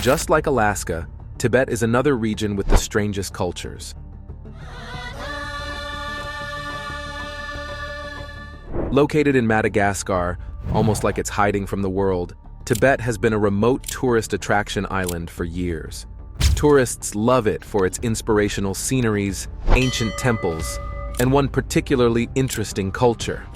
Just like Alaska, Tibet is another region with the strangest cultures. Located in Madagascar, almost like it's hiding from the world, Tibet has been a remote tourist attraction island for years. Tourists love it for its inspirational sceneries, ancient temples, and one particularly interesting culture.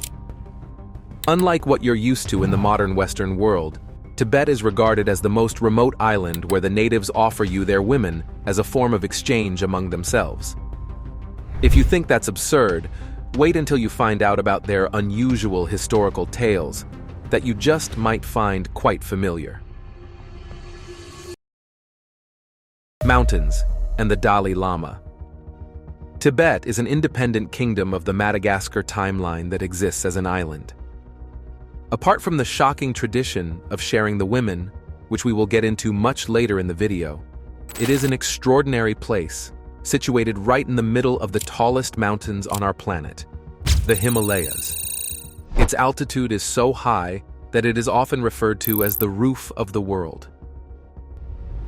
Unlike what you're used to in the modern Western world, Tibet is regarded as the most remote island where the natives offer you their women as a form of exchange among themselves. If you think that's absurd, wait until you find out about their unusual historical tales that you just might find quite familiar. Mountains and the Dalai Lama. Tibet is an independent kingdom of the Madagascar timeline that exists as an island. Apart from the shocking tradition of sharing the women, which we will get into much later in the video, it is an extraordinary place, situated right in the middle of the tallest mountains on our planet, the Himalayas. Its altitude is so high that it is often referred to as the roof of the world.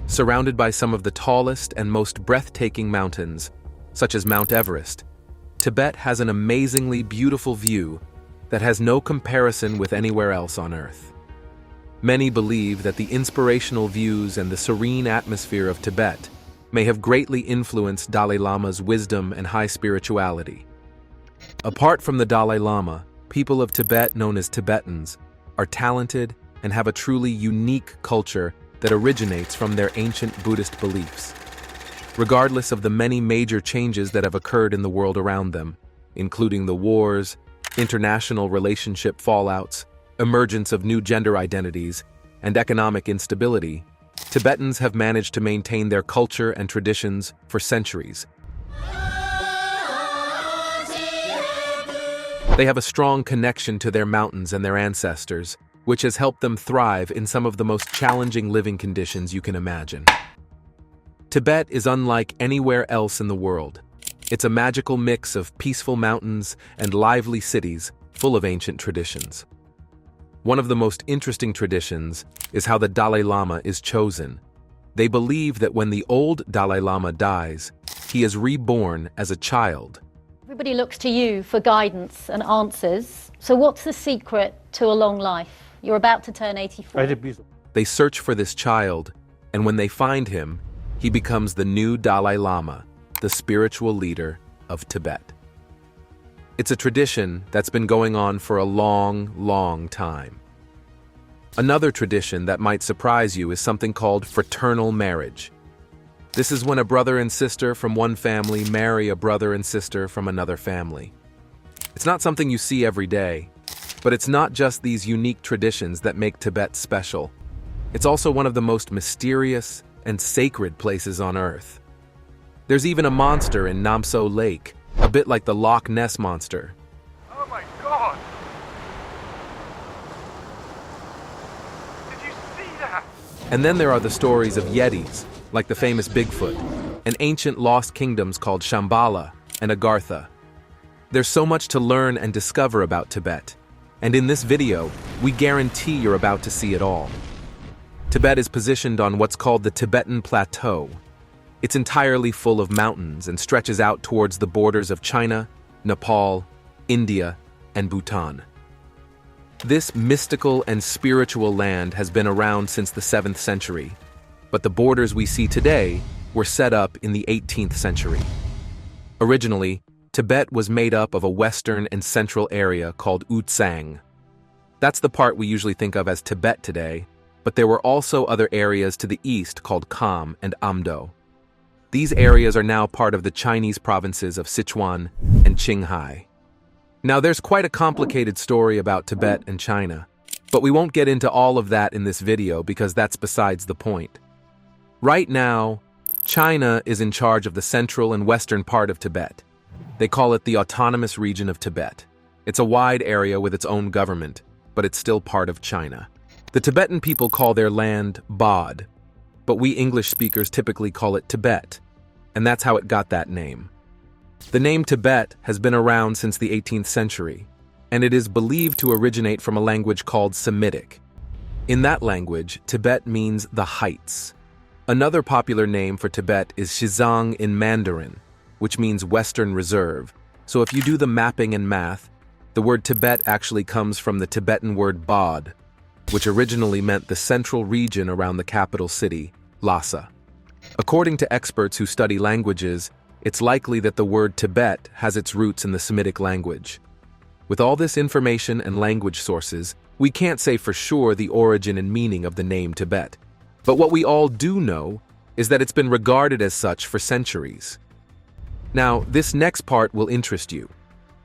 Surrounded by some of the tallest and most breathtaking mountains, such as Mount Everest, Tibet has an amazingly beautiful view that has no comparison with anywhere else on Earth. Many believe that the inspirational views and the serene atmosphere of Tibet may have greatly influenced Dalai Lama's wisdom and high spirituality. Apart from the Dalai Lama, people of Tibet, known as Tibetans, are talented and have a truly unique culture that originates from their ancient Buddhist beliefs. Regardless of the many major changes that have occurred in the world around them, including the wars, international relationship fallouts, emergence of new gender identities, and economic instability, Tibetans have managed to maintain their culture and traditions for centuries. They have a strong connection to their mountains and their ancestors, which has helped them thrive in some of the most challenging living conditions you can imagine. Tibet is unlike anywhere else in the world. It's a magical mix of peaceful mountains and lively cities full of ancient traditions. One of the most interesting traditions is how the Dalai Lama is chosen. They believe that when the old Dalai Lama dies, he is reborn as a child. Everybody looks to you for guidance and answers. So what's the secret to a long life? You're about to turn 84. They search for this child, and when they find him, he becomes the new Dalai Lama, the spiritual leader of Tibet. It's a tradition that's been going on for a long, long time. Another tradition that might surprise you is something called fraternal marriage. This is when a brother and sister from one family marry a brother and sister from another family. It's not something you see every day, but it's not just these unique traditions that make Tibet special. It's also one of the most mysterious and sacred places on Earth. There's even a monster in Namso Lake, a bit like the Loch Ness monster. Oh my God! Did you see that? And then there are the stories of Yetis, like the famous Bigfoot, and ancient lost kingdoms called Shambhala and Agartha. There's so much to learn and discover about Tibet, and in this video, we guarantee you're about to see it all. Tibet is positioned on what's called the Tibetan Plateau. It's entirely full of mountains and stretches out towards the borders of China, Nepal, India, and Bhutan. This mystical and spiritual land has been around since the 7th century, but the borders we see today were set up in the 18th century. Originally, Tibet was made up of a western and central area called Utsang. That's the part we usually think of as Tibet today, but there were also other areas to the east called Kham and Amdo. These areas are now part of the Chinese provinces of Sichuan and Qinghai. Now, there's quite a complicated story about Tibet and China, but we won't get into all of that in this video because that's besides the point. Right now, China is in charge of the central and western part of Tibet. They call it the Autonomous Region of Tibet. It's a wide area with its own government, but it's still part of China. The Tibetan people call their land Bod, but we English speakers typically call it Tibet, and that's how it got that name. The name Tibet has been around since the 18th century, and it is believed to originate from a language called Semitic. In that language, Tibet means the heights. Another popular name for Tibet is Xizang in Mandarin, which means Western Reserve. So if you do the mapping and math, the word Tibet actually comes from the Tibetan word Bod, which originally meant the central region around the capital city, Lhasa. According to experts who study languages, it's likely that the word Tibet has its roots in the Semitic language. With all this information and language sources, we can't say for sure the origin and meaning of the name Tibet. But what we all do know is that it's been regarded as such for centuries. Now, this next part will interest you.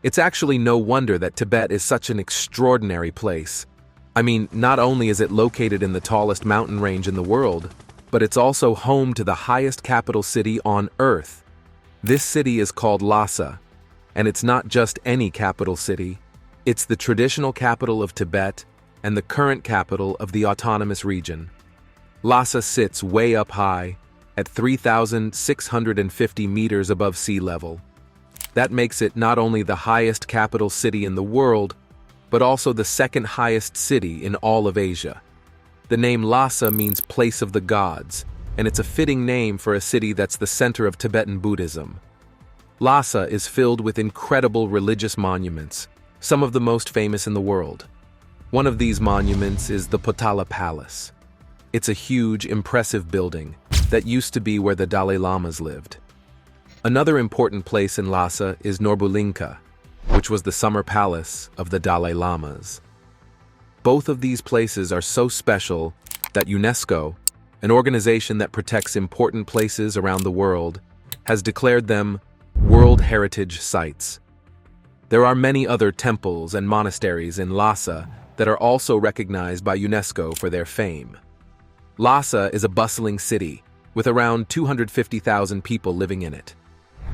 It's actually no wonder that Tibet is such an extraordinary place. I mean, not only is it located in the tallest mountain range in the world, but it's also home to the highest capital city on Earth. This city is called Lhasa, and it's not just any capital city. It's the traditional capital of Tibet and the current capital of the autonomous region. Lhasa sits way up high, at 3,650 meters above sea level. That makes it not only the highest capital city in the world, but also the second highest city in all of Asia. The name Lhasa means place of the gods, and it's a fitting name for a city that's the center of Tibetan Buddhism. Lhasa is filled with incredible religious monuments, some of the most famous in the world. One of these monuments is the Potala Palace. It's a huge, impressive building that used to be where the Dalai Lamas lived. Another important place in Lhasa is Norbulinka, which was the summer palace of the Dalai Lamas. Both of these places are so special that UNESCO, an organization that protects important places around the world, has declared them World Heritage Sites. There are many other temples and monasteries in Lhasa that are also recognized by UNESCO for their fame. Lhasa is a bustling city with around 250,000 people living in it.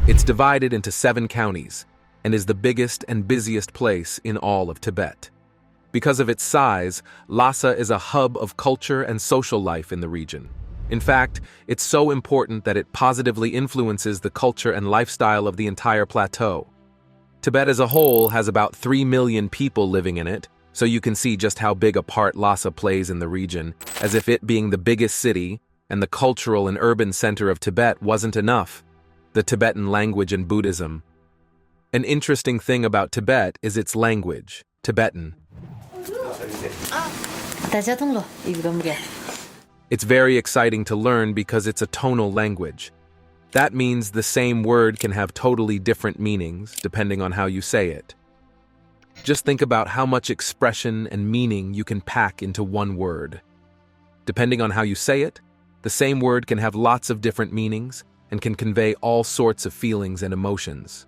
It's divided into 7 counties and is the biggest and busiest place in all of Tibet. Because of its size, Lhasa is a hub of culture and social life in the region. In fact, it's so important that it positively influences the culture and lifestyle of the entire plateau. Tibet as a whole has about 3 million people living in it, so you can see just how big a part Lhasa plays in the region, as if it being the biggest city and the cultural and urban center of Tibet wasn't enough. The Tibetan language and Buddhism. An interesting thing about Tibet is its language, Tibetan. It's very exciting to learn because it's a tonal language. That means the same word can have totally different meanings depending on how you say it. Just think about how much expression and meaning you can pack into one word. Depending on how you say it, the same word can have lots of different meanings and can convey all sorts of feelings and emotions.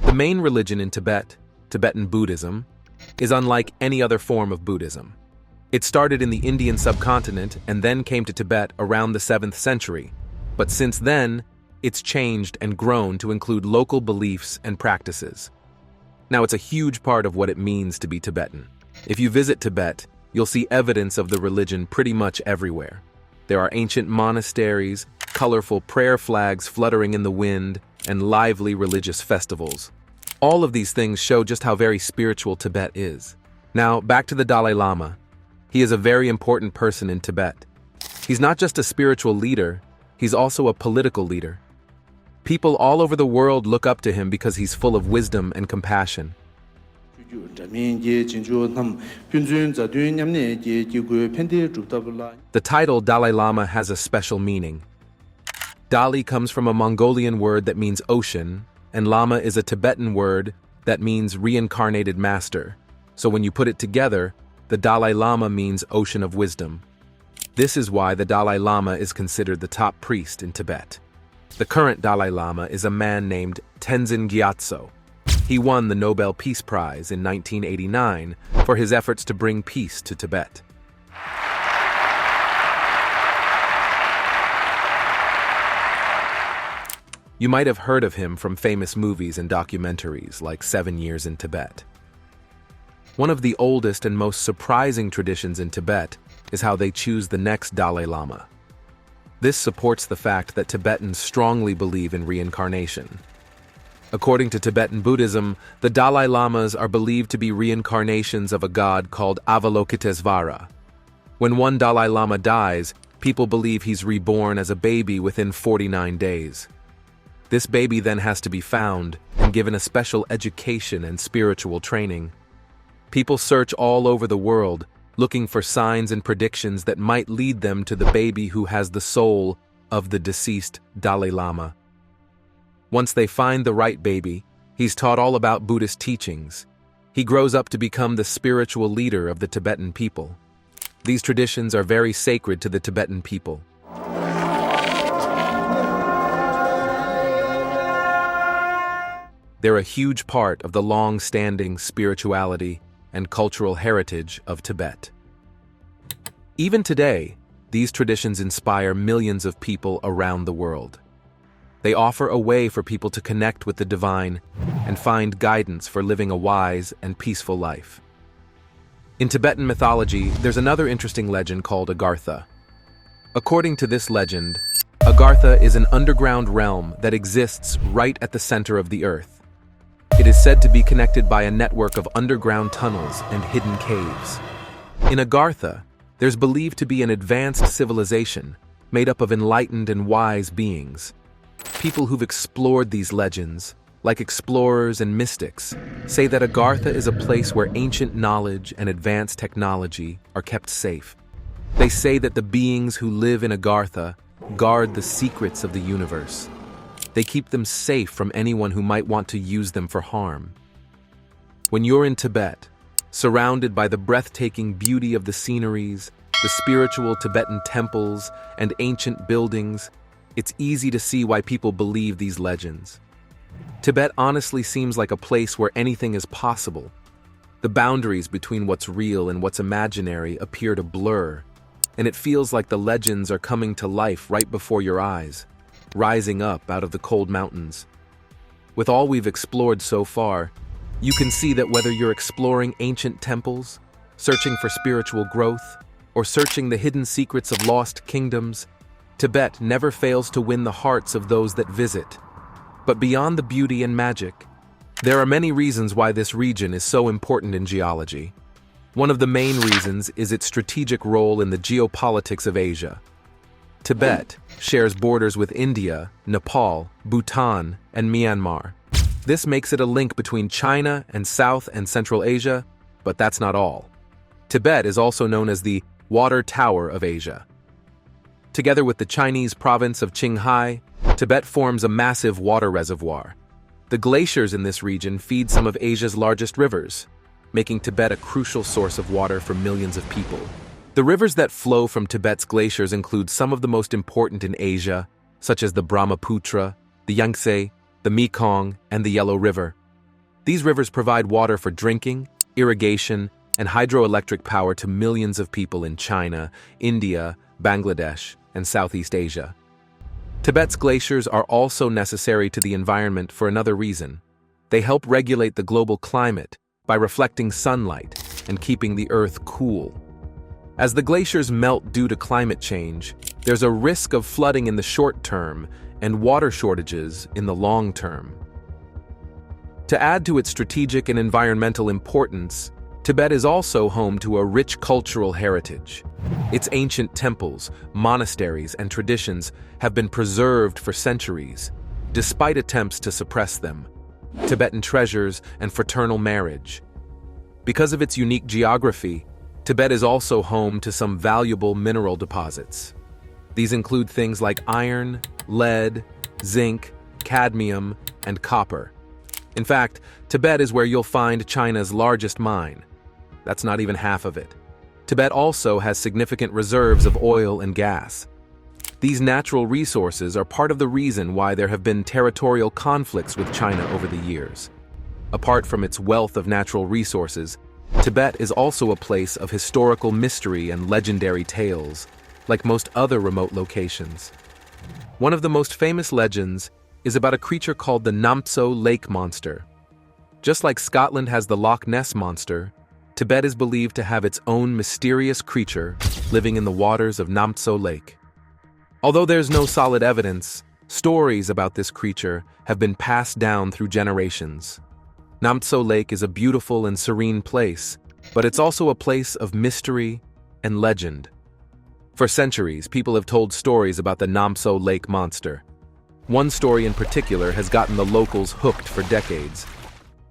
The main religion in Tibet, Tibetan Buddhism, is unlike any other form of Buddhism. It started in the Indian subcontinent and then came to Tibet around the 7th century. But since then, it's changed and grown to include local beliefs and practices. Now, it's a huge part of what it means to be Tibetan. If you visit Tibet, you'll see evidence of the religion pretty much everywhere. There are ancient monasteries, colorful prayer flags fluttering in the wind, and lively religious festivals. All of these things show just how very spiritual Tibet is. Now, back to the Dalai Lama. He is a very important person in Tibet. He's not just a spiritual leader, he's also a political leader. People all over the world look up to him because he's full of wisdom and compassion. The title Dalai Lama has a special meaning. Dali comes from a Mongolian word that means ocean, and Lama is a Tibetan word that means reincarnated master. So when you put it together, the Dalai Lama means ocean of wisdom. This is why the Dalai Lama is considered the top priest in Tibet. The current Dalai Lama is a man named Tenzin Gyatso. He won the Nobel Peace Prize in 1989 for his efforts to bring peace to Tibet. You might have heard of him from famous movies and documentaries like 7 Years in Tibet. One of the oldest and most surprising traditions in Tibet is how they choose the next Dalai Lama. This supports the fact that Tibetans strongly believe in reincarnation. According to Tibetan Buddhism, the Dalai Lamas are believed to be reincarnations of a god called Avalokitesvara. When one Dalai Lama dies, people believe he's reborn as a baby within 49 days. This baby then has to be found and given a special education and spiritual training. People search all over the world, looking for signs and predictions that might lead them to the baby who has the soul of the deceased Dalai Lama. Once they find the right baby, he's taught all about Buddhist teachings. He grows up to become the spiritual leader of the Tibetan people. These traditions are very sacred to the Tibetan people. They're a huge part of the long-standing spirituality and cultural heritage of Tibet. Even today, these traditions inspire millions of people around the world. They offer a way for people to connect with the divine and find guidance for living a wise and peaceful life. In Tibetan mythology, there's another interesting legend called Agartha. According to this legend, Agartha is an underground realm that exists right at the center of the earth. It is said to be connected by a network of underground tunnels and hidden caves. In Agartha, there's believed to be an advanced civilization made up of enlightened and wise beings. People who've explored these legends, like explorers and mystics, say that Agartha is a place where ancient knowledge and advanced technology are kept safe. They say that the beings who live in Agartha guard the secrets of the universe. They keep them safe from anyone who might want to use them for harm. When you're in Tibet, surrounded by the breathtaking beauty of the sceneries, the spiritual Tibetan temples, and ancient buildings, it's easy to see why people believe these legends. Tibet honestly seems like a place where anything is possible. The boundaries between what's real and what's imaginary appear to blur, and it feels like the legends are coming to life right before your eyes, rising up out of the cold mountains. With all we've explored so far, you can see that whether you're exploring ancient temples, searching for spiritual growth, or searching the hidden secrets of lost kingdoms, Tibet never fails to win the hearts of those that visit. But beyond the beauty and magic, there are many reasons why this region is so important in geology. One of the main reasons is its strategic role in the geopolitics of Asia. Tibet shares borders with India, Nepal, Bhutan, and Myanmar. This makes it a link between China and South and Central Asia, but that's not all. Tibet is also known as the Water Tower of Asia. Together with the Chinese province of Qinghai, Tibet forms a massive water reservoir. The glaciers in this region feed some of Asia's largest rivers, making Tibet a crucial source of water for millions of people. The rivers that flow from Tibet's glaciers include some of the most important in Asia, such as the Brahmaputra, the Yangtze, the Mekong, and the Yellow River. These rivers provide water for drinking, irrigation, and hydroelectric power to millions of people in China, India, Bangladesh, and Southeast Asia. Tibet's glaciers are also necessary to the environment for another reason. They help regulate the global climate by reflecting sunlight and keeping the Earth cool. As the glaciers melt due to climate change, there's a risk of flooding in the short term and water shortages in the long term. To add to its strategic and environmental importance, Tibet is also home to a rich cultural heritage. Its ancient temples, monasteries, and traditions have been preserved for centuries, despite attempts to suppress them. Tibetan treasures and fraternal marriage. Because of its unique geography, Tibet is also home to some valuable mineral deposits. These include things like iron, lead, zinc, cadmium, and copper. In fact, Tibet is where you'll find China's largest mine. That's not even half of it. Tibet also has significant reserves of oil and gas. These natural resources are part of the reason why there have been territorial conflicts with China over the years. Apart from its wealth of natural resources, Tibet is also a place of historical mystery and legendary tales, like most other remote locations. One of the most famous legends is about a creature called the Namtso Lake Monster. Just like Scotland has the Loch Ness Monster, Tibet is believed to have its own mysterious creature living in the waters of Namtso Lake. Although there's no solid evidence, Stories about this creature have been passed down through generations. Namtso Lake is a beautiful and serene place, but it's also a place of mystery and legend. For centuries, people have told stories about the Namtso Lake monster. One story in particular has gotten the locals hooked for decades.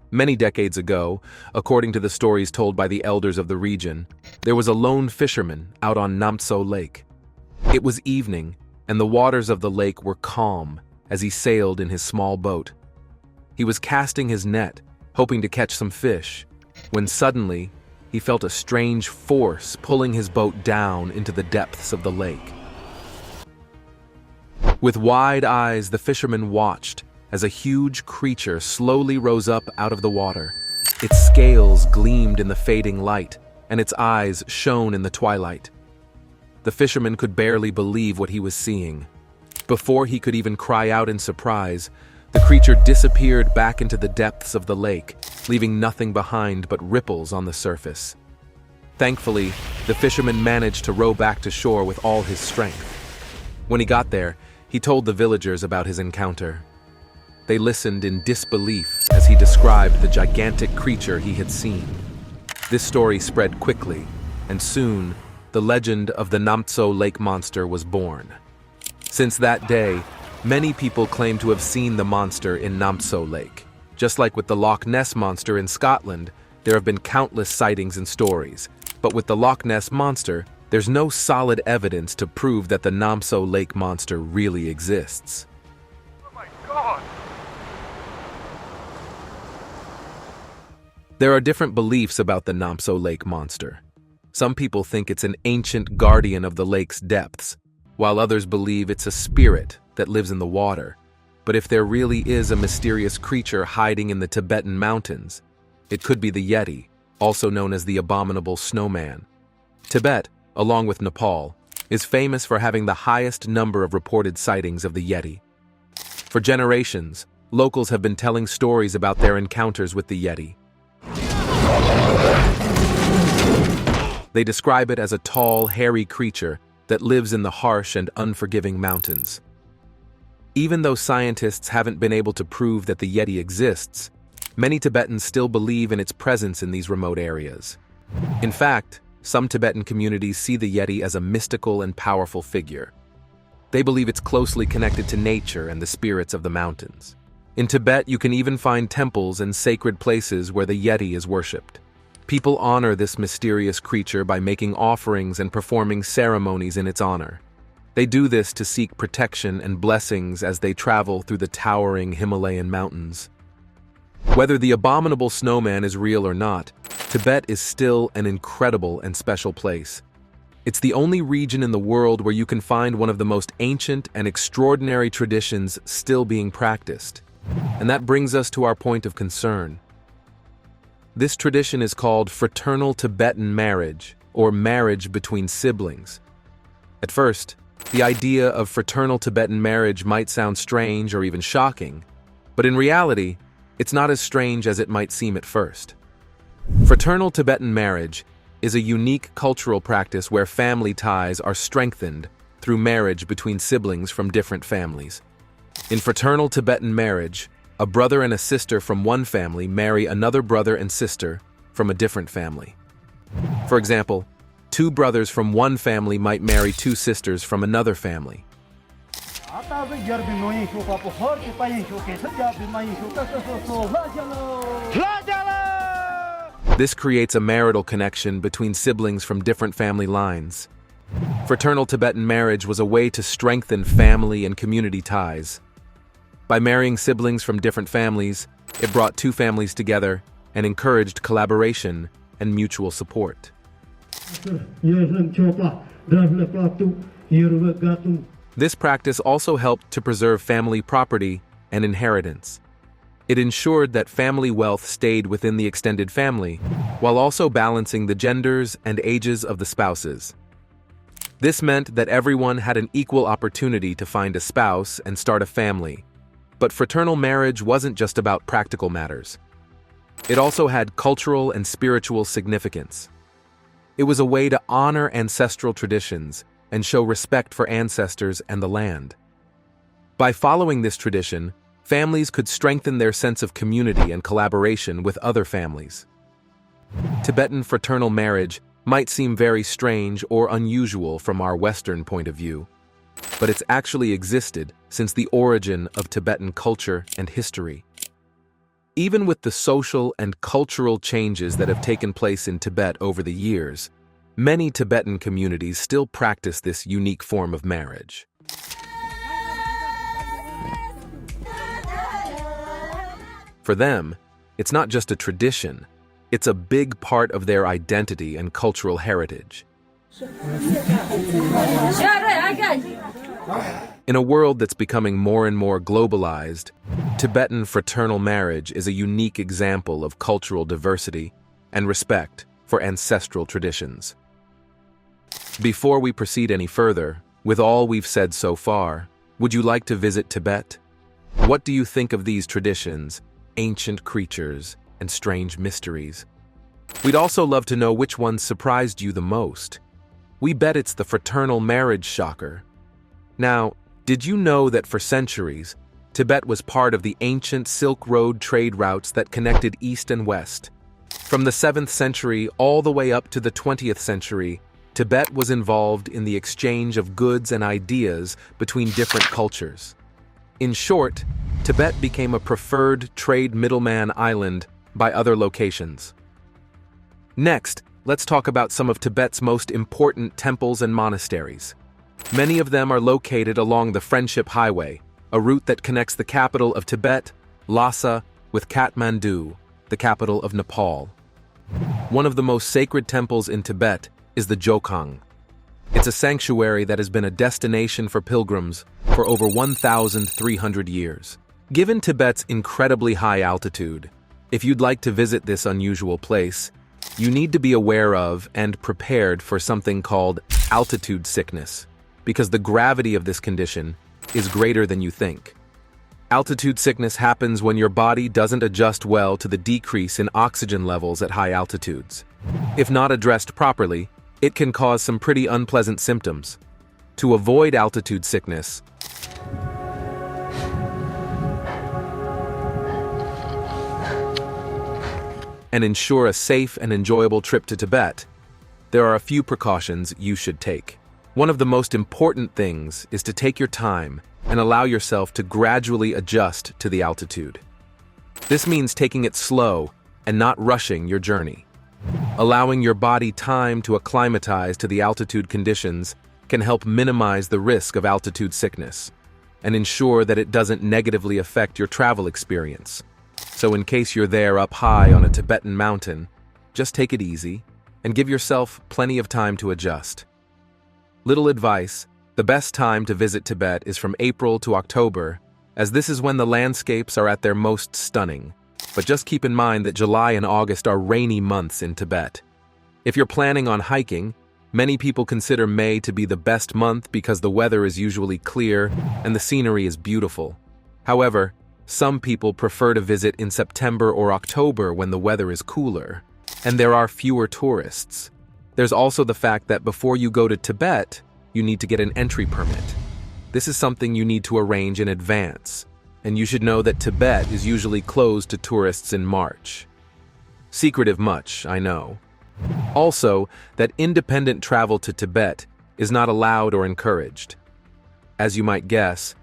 Many decades ago, according to the stories told by the elders of the region, there was a lone fisherman out on Namtso Lake. It was evening, and the waters of the lake were calm as he sailed in his small boat. He was casting his net, hoping to catch some fish, when suddenly he felt a strange force pulling his boat down into the depths of the lake. With wide eyes, the fisherman watched as a huge creature slowly rose up out of the water. Its scales gleamed in the fading light, and its eyes shone in the twilight. The fisherman could barely believe what he was seeing. Before he could even cry out in surprise, the creature disappeared back into the depths of the lake, leaving nothing behind but ripples on the surface. Thankfully, the fisherman managed to row back to shore with all his strength. When he got there, he told the villagers about his encounter. They listened in disbelief as he described the gigantic creature he had seen. This story spread quickly, and soon, the legend of the Namtso Lake monster was born. Since that day, many people claim to have seen the monster in Namtso Lake. Just like with the Loch Ness monster in Scotland, there have been countless sightings and stories. But with the Loch Ness monster, there's no solid evidence to prove that the Namtso Lake monster really exists. Oh my God! There are different beliefs about the Namtso Lake monster. Some people think it's an ancient guardian of the lake's depths, while others believe it's a spirit that lives in the water. But if there really is a mysterious creature hiding in the Tibetan mountains, it could be the Yeti, also known as the abominable snowman. Tibet, along with Nepal, is famous for having the highest number of reported sightings of the Yeti. For generations, locals have been telling stories about their encounters with the Yeti. They describe it as a tall, hairy creature that lives in the harsh and unforgiving mountains. Even though scientists haven't been able to prove that the Yeti exists, many Tibetans still believe in its presence in these remote areas. In fact, some Tibetan communities see the Yeti as a mystical and powerful figure. They believe it's closely connected to nature and the spirits of the mountains. In Tibet, you can even find temples and sacred places where the Yeti is worshipped. People honor this mysterious creature by making offerings and performing ceremonies in its honor. They do this to seek protection and blessings as they travel through the towering Himalayan mountains. Whether the abominable snowman is real or not, Tibet is still an incredible and special place. It's the only region in the world where you can find one of the most ancient and extraordinary traditions still being practiced. And that brings us to our point of concern. This tradition is called Fraternal Tibetan marriage, or marriage between siblings. At first, the idea of fraternal Tibetan marriage might sound strange or even shocking, but in reality, it's not as strange as it might seem at first. Fraternal Tibetan marriage is a unique cultural practice where family ties are strengthened through marriage between siblings from different families. In fraternal Tibetan marriage, a brother and a sister from one family marry another brother and sister from a different family. For example, two brothers from one family might marry two sisters from another family. This creates a marital connection between siblings from different family lines. Fraternal Tibetan marriage was a way to strengthen family and community ties. By marrying siblings from different families, it brought two families together and encouraged collaboration and mutual support. This practice also helped to preserve family property and inheritance. It ensured that family wealth stayed within the extended family, while also balancing the genders and ages of the spouses. This meant that everyone had an equal opportunity to find a spouse and start a family. But fraternal marriage wasn't just about practical matters. It also had cultural and spiritual significance. It was a way to honor ancestral traditions and show respect for ancestors and the land. By following this tradition, families could strengthen their sense of community and collaboration with other families. Tibetan fraternal marriage might seem very strange or unusual from our Western point of view, but it's actually existed since the origin of Tibetan culture and history. Even with the social and cultural changes that have taken place in Tibet over the years, many Tibetan communities still practice this unique form of marriage. For them, it's not just a tradition, it's a big part of their identity and cultural heritage. In a world that's becoming more and more globalized, Tibetan fraternal marriage is a unique example of cultural diversity and respect for ancestral traditions. Before we proceed any further, with all we've said so far, would you like to visit Tibet? What do you think of these traditions, ancient creatures, and strange mysteries? We'd also love to know which ones surprised you the most. We bet it's the fraternal marriage shocker. Now, did you know that for centuries, Tibet was part of the ancient Silk Road trade routes that connected East and West? From the 7th century all the way up to the 20th century, Tibet was involved in the exchange of goods and ideas between different cultures. In short, Tibet became a preferred trade middleman island by other locations. Next, let's talk about some of Tibet's most important temples and monasteries. Many of them are located along the Friendship Highway, a route that connects the capital of Tibet, Lassa, with Kathmandu, the capital of Nepal. One of the most sacred temples in Tibet is the Jokhang. It's a sanctuary that has been a destination for pilgrims for over 1,300 years. Given Tibet's incredibly high altitude, if you'd like to visit this unusual place, you need to be aware of and prepared for something called altitude sickness, because the gravity of this condition is greater than you think. Altitude sickness happens when your body doesn't adjust well to the decrease in oxygen levels at high altitudes. If not addressed properly, it can cause some pretty unpleasant symptoms. To avoid altitude sickness, and ensure a safe and enjoyable trip to Tibet, there are a few precautions you should take. One of the most important things is to take your time and allow yourself to gradually adjust to the altitude. This means taking it slow and not rushing your journey. Allowing your body time to acclimatize to the altitude conditions can help minimize the risk of altitude sickness and ensure that it doesn't negatively affect your travel experience. So in case you're there up high on a Tibetan mountain, just take it easy and give yourself plenty of time to adjust. Little advice: the best time to visit Tibet is from April to October, as this is when the landscapes are at their most stunning. But just keep in mind that July and August are rainy months in Tibet. If you're planning on hiking, many people consider May to be the best month because the weather is usually clear and the scenery is beautiful. However, some people prefer to visit in September or October when the weather is cooler, and there are fewer tourists. There's also the fact that before you go to Tibet, you need to get an entry permit. This is something you need to arrange in advance, and you should know that Tibet is usually closed to tourists in March. Secretive much, I know. Also, that independent travel to Tibet is not allowed or encouraged. As you might guess,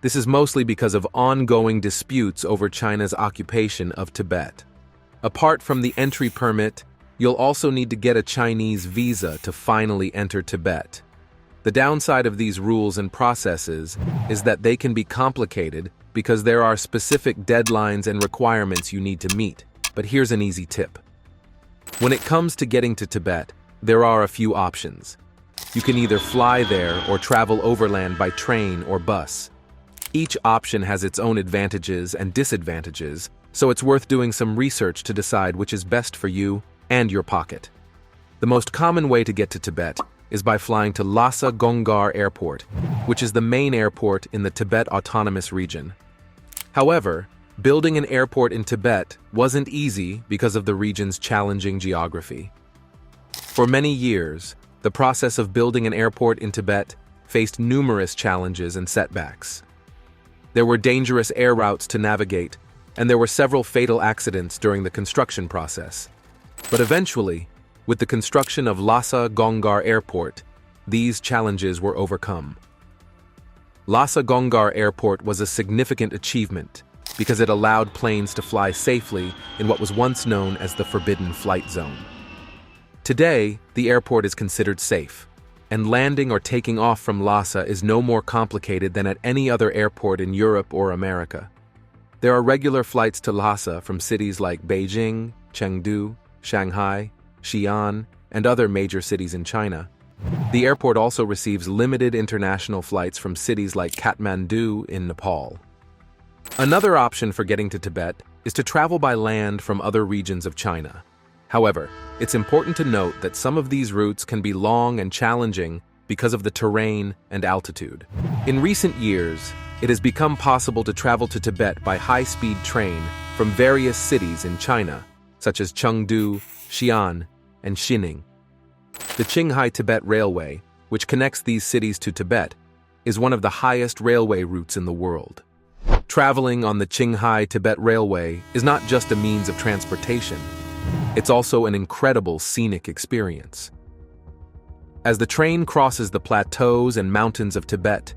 this is mostly because of ongoing disputes over China's occupation of Tibet. Apart from the entry permit, you'll also need to get a Chinese visa to finally enter Tibet. The downside of these rules and processes is that they can be complicated because there are specific deadlines and requirements you need to meet. But here's an easy tip. When it comes to getting to Tibet, there are a few options. You can either fly there or travel overland by train or bus. Each option has its own advantages and disadvantages, so it's worth doing some research to decide which is best for you and your pocket. The most common way to get to Tibet is by flying to Lassa Gongar Airport, which is the main airport in the Tibet Autonomous Region. However, building an airport in Tibet wasn't easy because of the region's challenging geography. For many years, the process of building an airport in Tibet faced numerous challenges and setbacks. There were dangerous air routes to navigate, and there were several fatal accidents during the construction process. But eventually, with the construction of Lassa Gongar Airport, these challenges were overcome. Lassa Gongar Airport was a significant achievement because it allowed planes to fly safely in what was once known as the Forbidden Flight Zone. Today, the airport is considered safe, and landing or taking off from Lhasa is no more complicated than at any other airport in Europe or America. There are regular flights to Lhasa from cities like Beijing, Chengdu, Shanghai, Xi'an, and other major cities in China. The airport also receives limited international flights from cities like Kathmandu in Nepal. Another option for getting to Tibet is to travel by land from other regions of China. However, it's important to note that some of these routes can be long and challenging because of the terrain and altitude. In recent years, it has become possible to travel to Tibet by high-speed train from various cities in China, such as Chengdu, Xi'an, and Xining. The Qinghai-Tibet Railway, which connects these cities to Tibet, is one of the highest railway routes in the world. Traveling on the Qinghai-Tibet Railway is not just a means of transportation, it's also an incredible scenic experience. As the train crosses the plateaus and mountains of Tibet,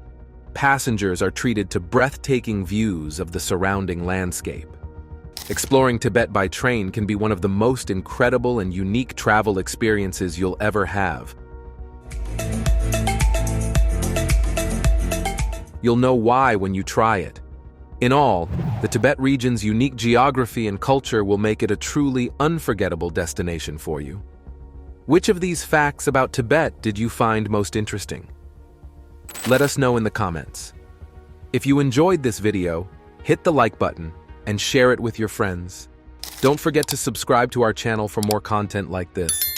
passengers are treated to breathtaking views of the surrounding landscape. Exploring Tibet by train can be one of the most incredible and unique travel experiences you'll ever have. You'll know why when you try it. In all, the Tibet region's unique geography and culture will make it a truly unforgettable destination for you. Which of these facts about Tibet did you find most interesting? Let us know in the comments. If you enjoyed this video, hit the like button and share it with your friends. Don't forget to subscribe to our channel for more content like this.